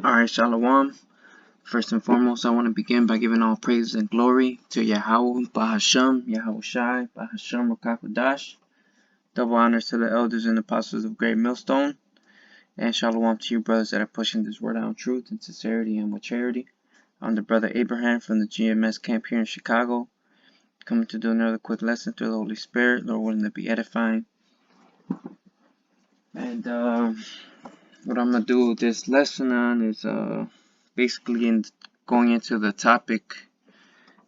Alright, Shalom. First and foremost, I want to begin by giving all praise and glory to Yahweh, Bahasham, Yahweh Shai, Bahasham, Rakakwadash. Double honors to the elders and apostles of Great Millstone. And Shalom to you brothers that are pushing this word out in truth and sincerity and with charity. I'm the brother Abraham from the GMS camp here in Chicago, coming to do another quick lesson through the Holy Spirit, Lord willing to be edifying. And what I'm going to do with this lesson on is basically going into the topic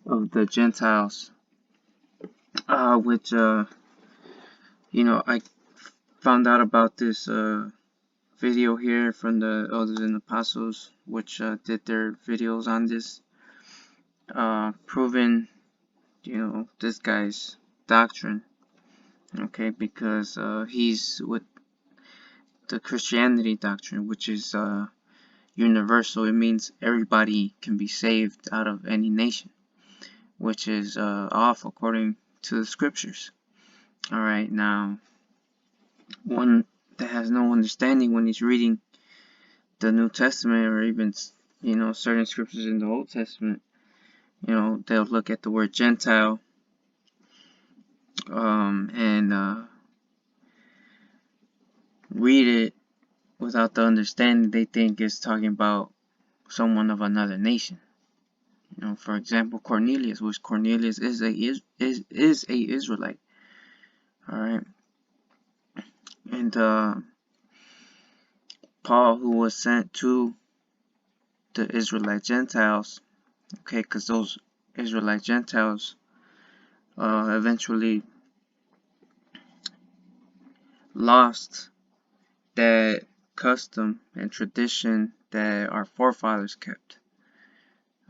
of the Gentiles, which I found out about this video here from the elders and apostles, which did their videos on this, proving this guy's doctrine, okay, because he's with the Christianity doctrine, which is universal. It means everybody can be saved out of any nation, which is off according to the scriptures. Alright, now one that has no understanding when he's reading the New Testament or even certain scriptures in the Old Testament, they'll look at the word Gentile and read it without the understanding. They think it's talking about someone of another nation. For example, Cornelius, which Cornelius is a Israelite. All right, and Paul, who was sent to the Israelite Gentiles, okay, because those Israelite Gentiles eventually lost that custom and tradition that our forefathers kept.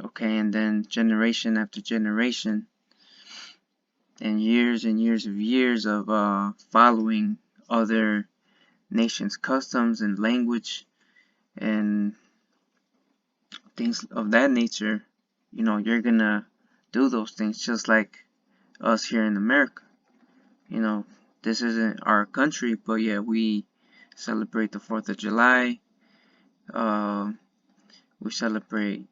Okay, and then generation after generation and years of following other nations' customs and language and things of that nature, you're gonna do those things just like us here in America. This isn't our country, but yeah, we celebrate the 4th of July. We celebrate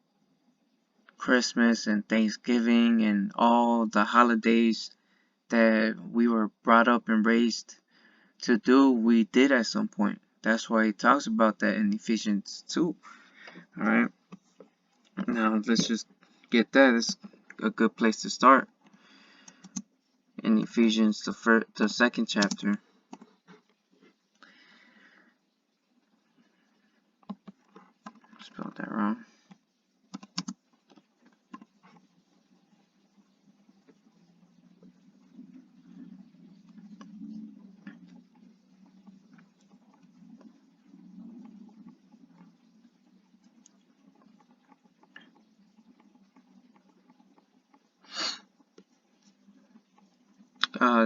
Christmas and Thanksgiving and all the holidays that we were brought up and raised to do. We did at some point. That's why he talks about that in Ephesians 2. Alright, now let's just get that. It's a good place to start. In Ephesians, the second chapter. Spelled that wrong.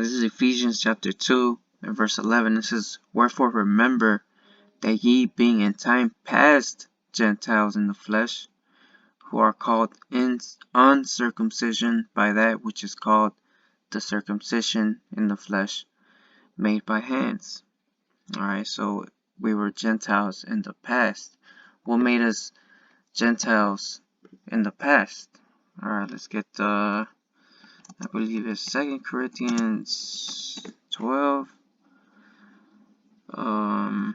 This is Ephesians chapter 2 and verse 11. It says, "Wherefore remember that ye being in time past Gentiles in the flesh, who are called in uncircumcision by that which is called the circumcision in the flesh, made by hands." Alright, so we were Gentiles in the past. What made us Gentiles in the past? Alright, let's get I believe it's 2 Corinthians 12. Or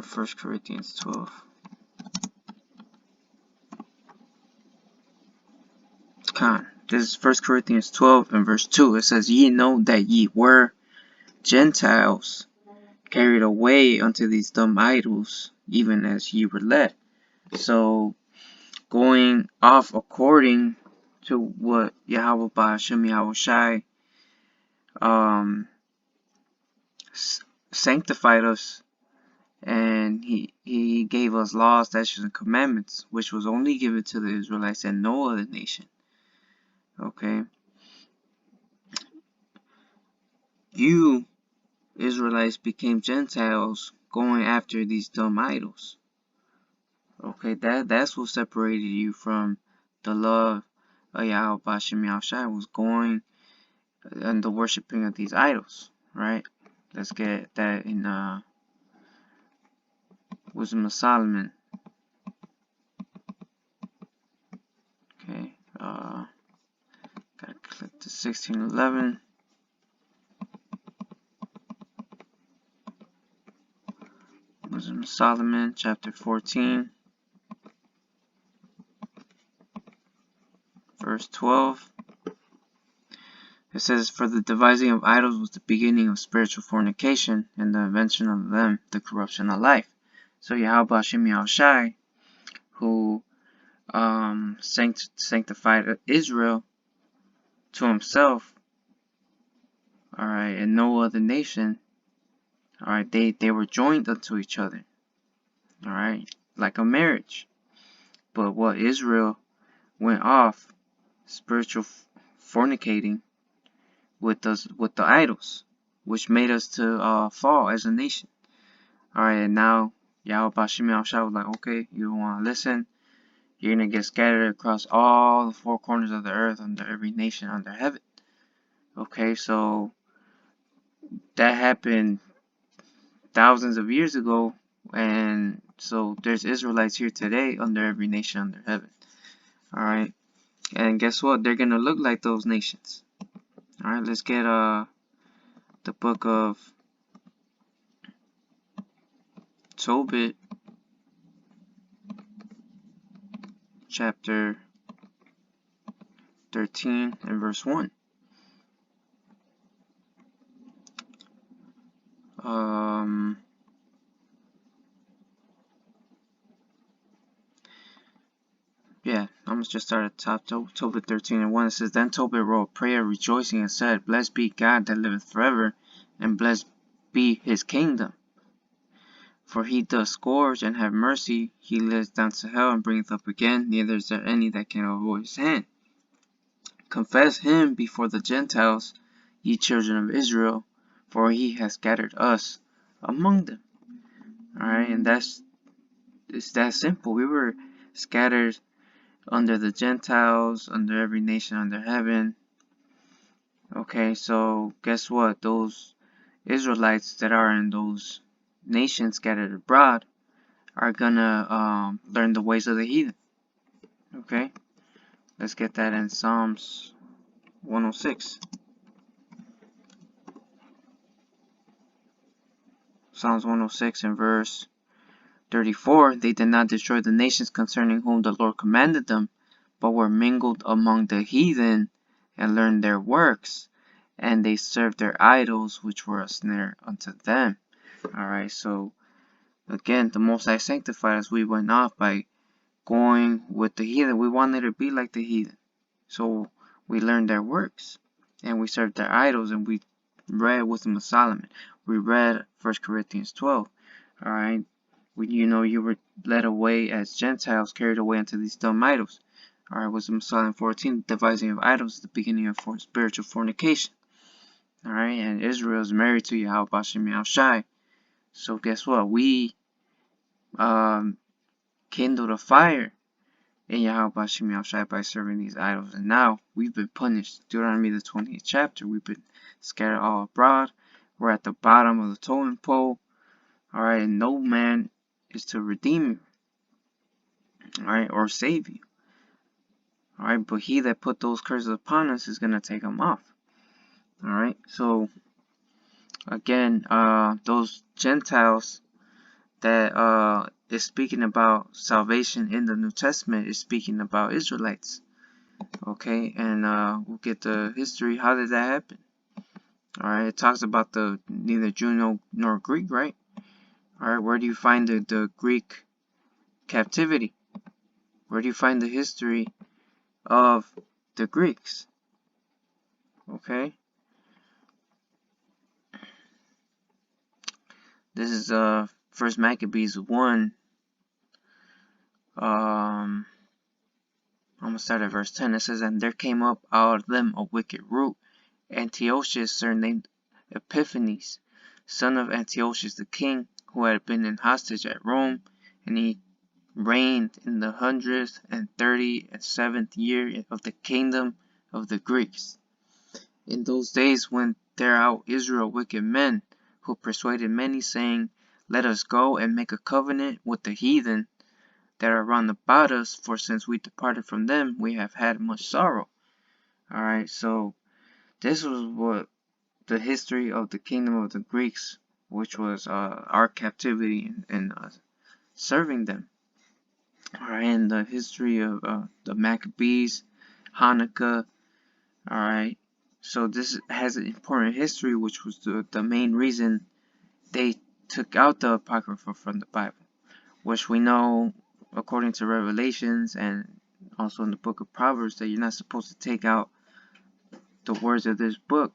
1 Corinthians 12. This is 1 Corinthians 12 and verse 2. It says, "Ye know that ye were Gentiles, carried away unto these dumb idols, even as ye were led." So, going off according to what Yahweh Bahasham Yahweh Shai sanctified us, and he gave us laws, statutes, and commandments, which was only given to the Israelites and no other nation. Okay, you Israelites became Gentiles going after these dumb idols. Okay, that's what separated you from the love of Yahweh Bashem Yahushai, was going and the worshiping of these idols, right? Let's get that in Wisdom of Solomon. Okay, gotta click to 1611. Wisdom of Solomon, chapter 14, verse 12. It says, "For the devising of idols was the beginning of spiritual fornication, and the invention of them the corruption of life." So Yahweh Shem Yahushai, who sanctified Israel to himself, alright, and no other nation, alright, they were joined unto each other, alright, like a marriage. But what Israel went off spiritual fornicating with the idols, which made us to fall as a nation. Alright, and now Yahweh Shem Yahushua was like, okay, you don't want to listen, you're going to get scattered across all the four corners of the earth under every nation under heaven. Okay, so that happened thousands of years ago, and so there's Israelites here today under every nation under heaven. Alright, and guess what? They're going to look like those nations. Alright, let's get the book of Tobit, chapter 13 and verse 1. Yeah, I'm gonna just start at the top. Tobit 13 and 1. It says, "Then Tobit wrote prayer rejoicing and said, Blessed be God that liveth forever, and blessed be his kingdom. For he doth scourge and have mercy, he leadeth down to hell and bringeth up again, neither is there any that can avoid his hand. Confess him before the Gentiles, ye children of Israel, for he has scattered us among them." Alright, and it's that simple. We were scattered under the Gentiles, under every nation under heaven. Okay, so guess what? Those Israelites that are in those nations scattered abroad are gonna learn the ways of the heathen. Okay, let's get that in Psalms 106. Psalms 106 and verse 34. "They did not destroy the nations concerning whom the Lord commanded them, but were mingled among the heathen, and learned their works, and they served their idols, which were a snare unto them." Alright, so again, the Most High sanctified us. We went off by going with the heathen. We wanted to be like the heathen. So we learned their works, and we served their idols, and we read Wisdom of Solomon. We read 1 Corinthians 12. Alright, you were led away as Gentiles, carried away into these dumb idols. Alright, Wisdom of Solomon 14, devising of idols is the beginning of spiritual fornication. Alright, and Israel is married to Yahweh Shem Yahushai. So guess what? We kindled a fire in Yahweh Shem Yahushai by serving these idols, and now we've been punished. Deuteronomy the 28th chapter, we've been scattered all abroad. We're at the bottom of the totem pole. Alright, and no man is to redeem you, alright, or save you. Alright, but he that put those curses upon us is gonna take them off. Alright, so again, those Gentiles that is speaking about salvation in the New Testament is speaking about Israelites. Okay, and we'll get the history. How did that happen? Alright, it talks about the neither Jew nor Greek, right? Alright, where do you find the Greek captivity? Where do you find the history of the Greeks? Okay, this is First Maccabees 1. I'm gonna start at verse 10. It says, "And there came up out of them a wicked root, Antiochus, surnamed Epiphanes, son of Antiochus the king, who had been in hostage at Rome, and he reigned in the 137th year of the kingdom of the Greeks. In those days went there out Israel wicked men, who persuaded many, saying, Let us go and make a covenant with the heathen that are round about us, for since we departed from them, we have had much sorrow. Alright, so this was what the history of the kingdom of the Greeks, which was our captivity and serving them. Alright, and the history of the Maccabees, Hanukkah. Alright, so this has an important history, which was the main reason they took out the Apocrypha from the Bible, which we know, according to Revelations and also in the book of Proverbs, that you're not supposed to take out the words of this book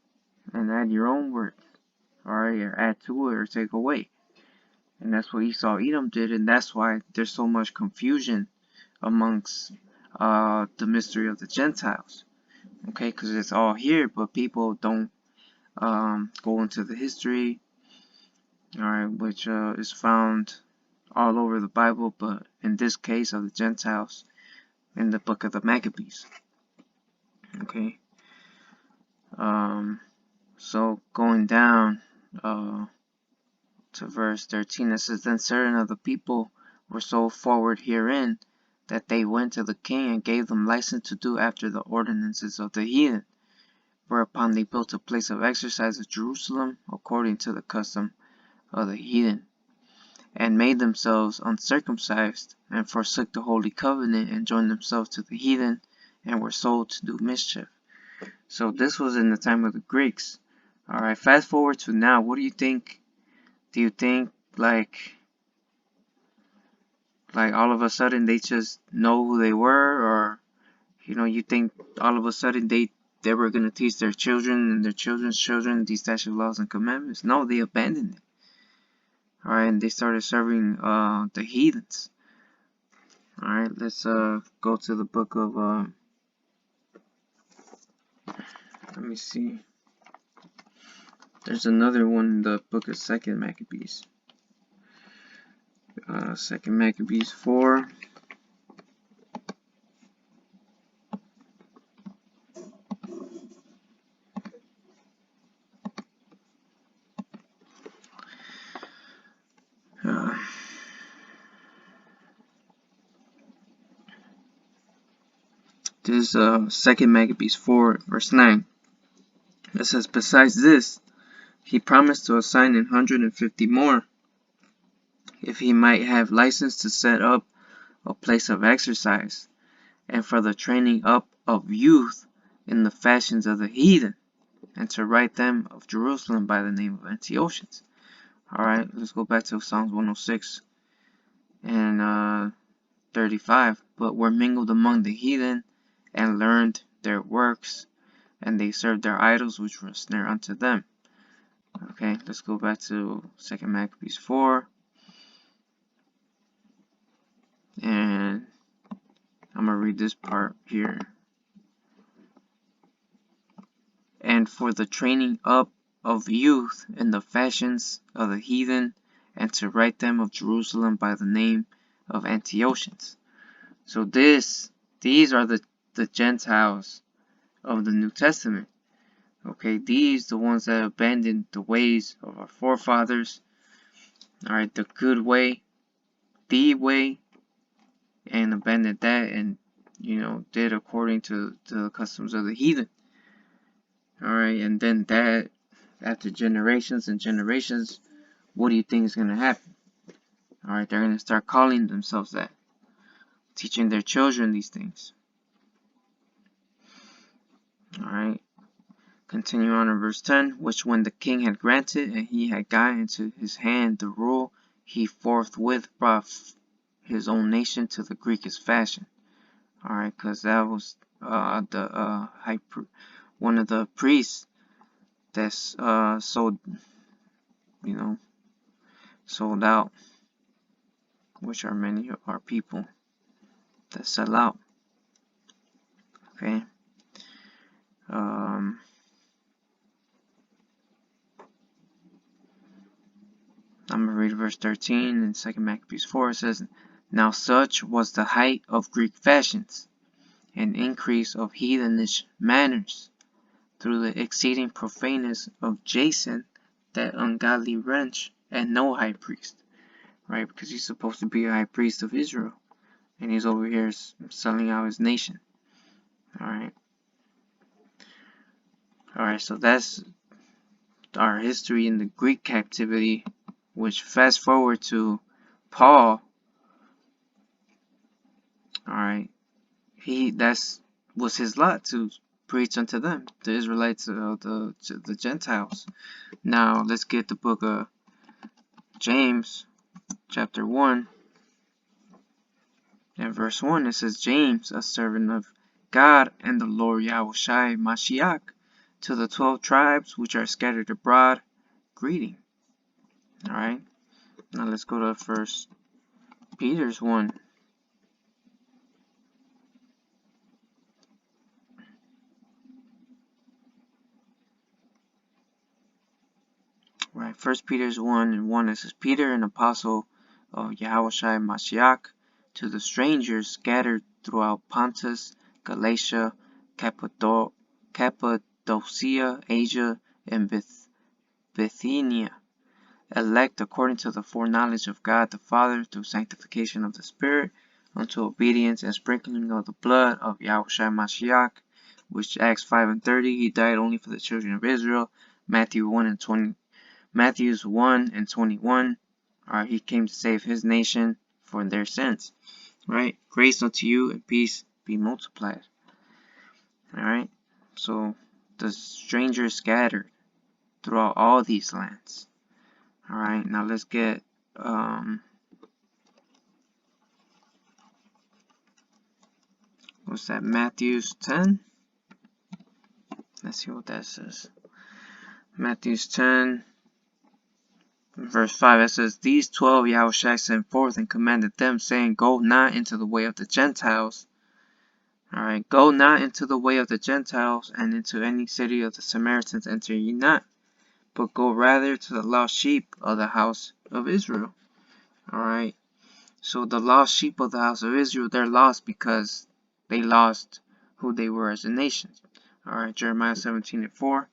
and add your own word, alright, or add to it or take away. And that's what Esau Edom did, and that's why there's so much confusion amongst the mystery of the Gentiles. Okay, because it's all here, but people don't go into the history, alright, which is found all over the Bible, but in this case of the Gentiles, in the book of the Maccabees. Okay, so going down to verse 13, it says, Then certain of the people were so forward herein, that they went to the king and gave them license to do after the ordinances of the heathen, whereupon they built a place of exercise at Jerusalem, according to the custom of the heathen, and made themselves uncircumcised, and forsook the holy covenant, and joined themselves to the heathen, and were sold to do mischief. So this was in the time of the Greeks. Alright, fast forward to now. What do you think? Do you think like all of a sudden they just know who they were, or you think all of a sudden they were going to teach their children and their children's children these statutes, laws, and commandments? No, they abandoned it. Alright, and they started serving the heathens. Alright, let's go to the book of let me see. There's another one in the book of 2nd Maccabees. 2nd Maccabees 4. This is 2nd Maccabees 4, verse 9. It says, Besides this, he promised to assign 150 more, if he might have license to set up a place of exercise, and for the training up of youth in the fashions of the heathen, and to write them of Jerusalem by the name of Antiochus. Alright, let's go back to Psalms 106 and 35. But were mingled among the heathen, and learned their works, and they served their idols, which were a snare unto them. Okay, let's go back to 2nd Maccabees 4. And I'm going to read this part here. And for the training up of youth in the fashions of the heathen, and to write them of Jerusalem by the name of Antiochus. So these are the Gentiles of the New Testament. Okay, these the ones that abandoned the ways of our forefathers. Alright, the good way, the way, and abandoned that, and did according to the customs of the heathen. Alright, and then that, after generations and generations, what do you think is going to happen? Alright, they're going to start calling themselves that, teaching their children these things. Alright, continue on in verse 10. Which when the king had granted, and he had gotten into his hand the rule, he forthwith brought his own nation to the Greekish fashion. Alright, because that was one of the priests that's sold out, which are many of our people that sell out. Okay. I'm going to read verse 13 in 2nd Maccabees 4. It says, Now such was the height of Greek fashions, and increase of heathenish manners, through the exceeding profaneness of Jason, that ungodly wretch, and no high priest, right? Because he's supposed to be a high priest of Israel, and he's over here selling out his nation. Alright. Alright, so that's our history in the Greek captivity, which fast forward to Paul. Alright. That's was his lot to preach unto them, the Israelites, the Gentiles. Now let's get the book of James, chapter 1, and verse 1. It says, James, a servant of God and the Lord Yahushua Mashiach, to the 12 tribes which are scattered abroad, greeting. Alright, now let's go to First Peter's 1. Right, First Peter's 1 and 1, it says, Peter, an apostle of Yahushua Mashiach, to the strangers scattered throughout Pontus, Galatia, Cappadocia, Asia, and Bithynia, elect according to the foreknowledge of God the Father through sanctification of the Spirit, unto obedience and sprinkling of the blood of Yahushua Mashiach, which Acts 5 and 30, he died only for the children of Israel. Matthews 1 and 21, he came to save his nation for their sins. Right? Grace unto you and peace be multiplied. Alright? So the strangers scattered throughout all these lands. Alright, now let's get what's that? Matthews 10. Let's see what that says. Matthews 10 verse 5, it says, These 12 Yahushua sent forth and commanded them, saying, Go not into the way of the Gentiles. Alright, go not into the way of the Gentiles, and into any city of the Samaritans enter ye not, but go rather to the lost sheep of the house of Israel. Alright, so the lost sheep of the house of Israel, they're lost because they lost who they were as a nation. Alright, Jeremiah 17 and 4.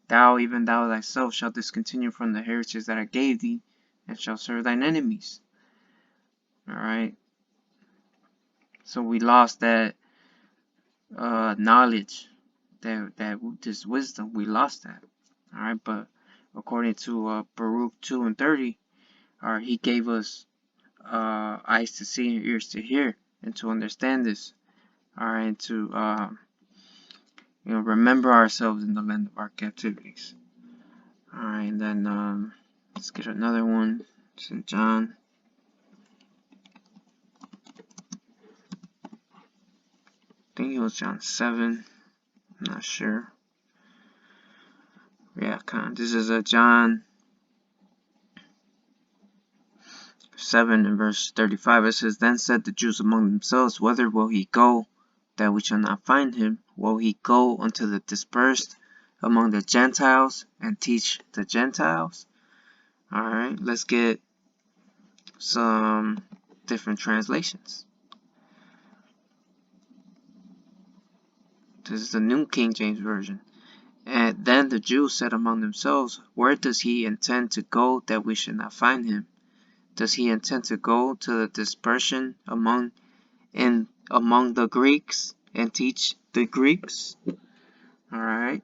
Thou, even thou thyself, shalt discontinue from the heritage that I gave thee, and shalt serve thine enemies. Alright. So we lost that knowledge, this wisdom. We lost that. Alright, but according to Baruch 2 and 30, he gave us eyes to see and ears to hear, and to understand this. Alright, and to remember ourselves in the land of our captivities. Alright, and then let's get another one. St. John. I think it was John 7. I'm not sure. Yeah, this is John 7 and verse 35. It says, Then said the Jews among themselves, Whither will he go, that we shall not find him? Will he go unto the dispersed among the Gentiles, and teach the Gentiles? Alright, let's get some different translations. This is the New King James Version. And then the Jews said among themselves, Where does he intend to go that we should not find him? Does he intend to go to the dispersion among the Greeks and teach the Greeks? Alright.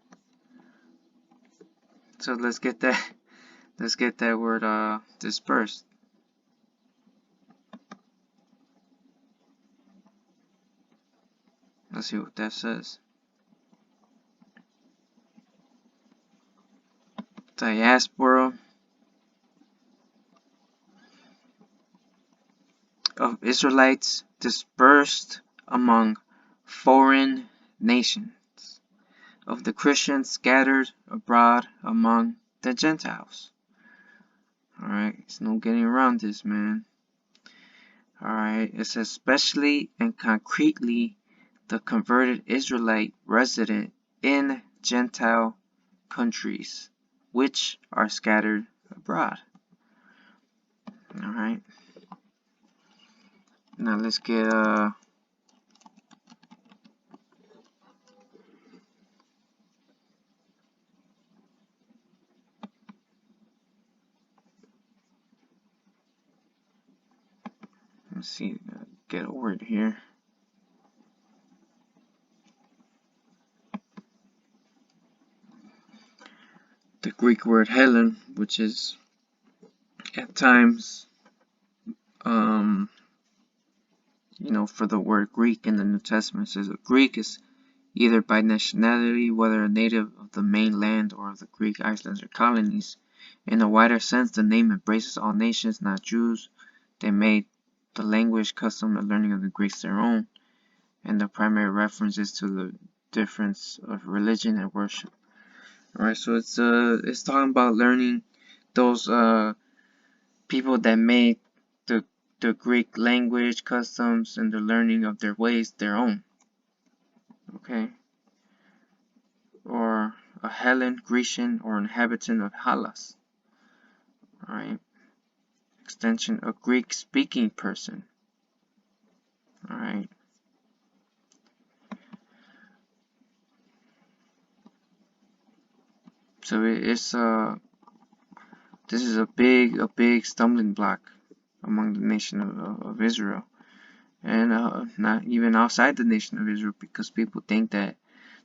So let's get that word dispersed. Let's see what that says. Diaspora of Israelites dispersed among foreign nations, of the Christians scattered abroad among the Gentiles. Alright, there's no getting around this, man. Alright, it says especially and concretely the converted Israelite resident in Gentile countries, which are scattered abroad. Alright. Now let's get Let's see, get a word here. The Greek word Helen, which is at times, for the word Greek in the New Testament, it says a Greek is either by nationality, whether a native of the mainland or of the Greek islands or colonies. In a wider sense, the name embraces all nations, not Jews. They made the language, custom, and learning of the Greeks their own, and the primary reference is to the difference of religion and worship. Alright, so it's talking about learning those people that made the Greek language, customs, and the learning of their ways their own. Okay, or a Hellen, Grecian, or inhabitant of Hellas. Alright, extension, a Greek-speaking person. Alright, so it's this is a big stumbling block among the nation of Israel, and not even outside the nation of Israel, because people think that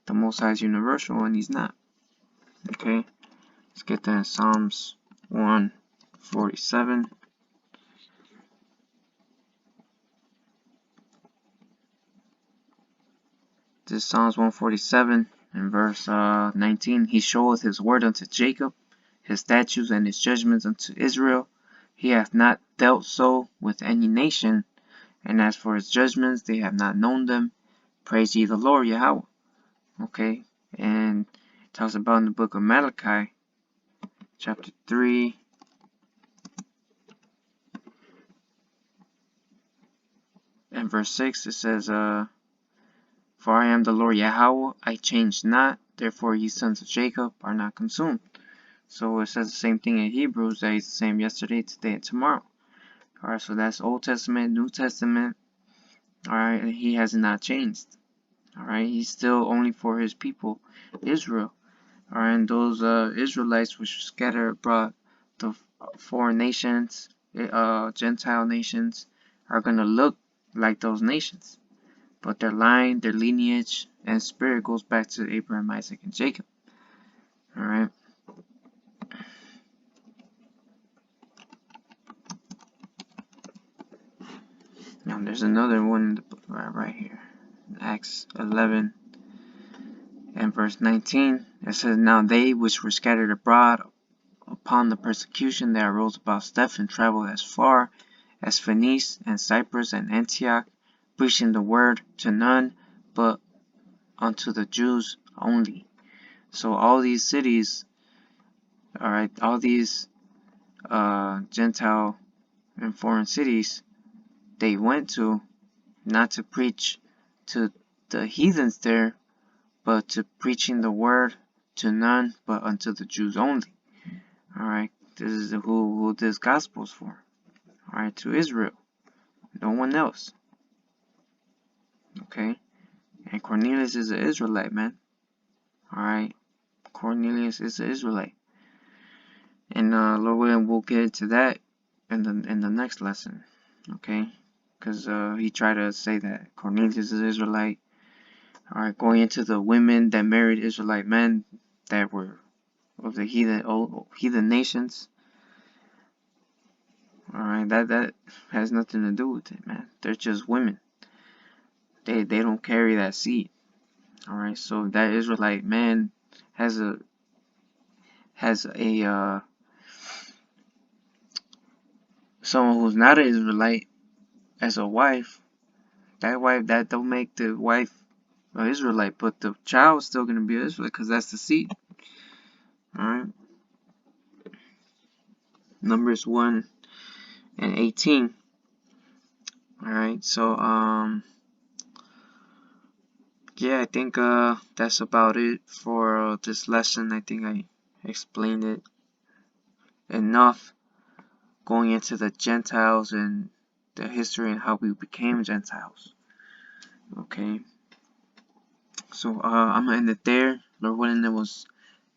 the Most High is universal and He's not. Okay, let's get that in Psalms 147. This is Psalms 147 in verse 19. He showeth His word unto Jacob, His statutes and His judgments unto Israel. He hath not dealt so with any nation, and as for His judgments, they have not known them. Praise ye the Lord, Yahweh. Okay, and it talks about in the book of Malachi, chapter 3, and verse 6, it says, For I am the Lord Yahweh, I change not, therefore ye sons of Jacob are not consumed. So it says the same thing in Hebrews, that He's the same yesterday, today, and tomorrow. Alright, so that's Old Testament, New Testament. Alright, and He has not changed. Alright, He's still only for His people, Israel. Alright, and those Israelites which were scattered abroad, the foreign nations, Gentile nations, are going to look like those nations. But their line, their lineage, and spirit goes back to Abraham, Isaac, and Jacob. Alright. Now there's another one in the book right here. Acts 11 and verse 19. It says, Now they which were scattered abroad upon the persecution that arose about Stephen traveled as far as Phoenice and Cyprus and Antioch, preaching the word to none but unto the Jews only. So all these cities, alright, all these Gentile and foreign cities, they went to, not to preach to the heathens there, but to preaching the word to none but unto the Jews only. Alright, this is who this gospel is for. Alright, to Israel, no one else. Okay, and Cornelius is an Israelite, man. Alright, Cornelius is an Israelite, and Lord willing, we'll get into that in the next lesson. Okay, because he tried to say that Cornelius is an Israelite. Alright, going into the women that married Israelite men that were of the heathen nations. Alright, that has nothing to do with it, man. They're just women. They don't carry that seed. Alright, so that Israelite man has a someone who's not an Israelite as a wife. That don't make the wife an Israelite, but the child is still gonna be an Israelite because that's the seed. Alright. Numbers 1 and 18. Alright, so yeah, I think that's about it for this lesson. I think I explained it enough, going into the Gentiles and the history and how we became Gentiles. Okay, so I'm gonna end it there. Lord willing, it was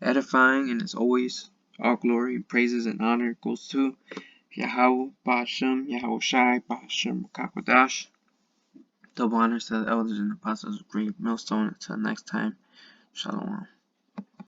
edifying, and as always, all glory, praises, and honor goes to Yahweh, Ba'ashem, Yahweh Shai, Ba'ashem, Kakodash. Double honors to the elders and apostles of Great Millstone. Until next time, Shalom.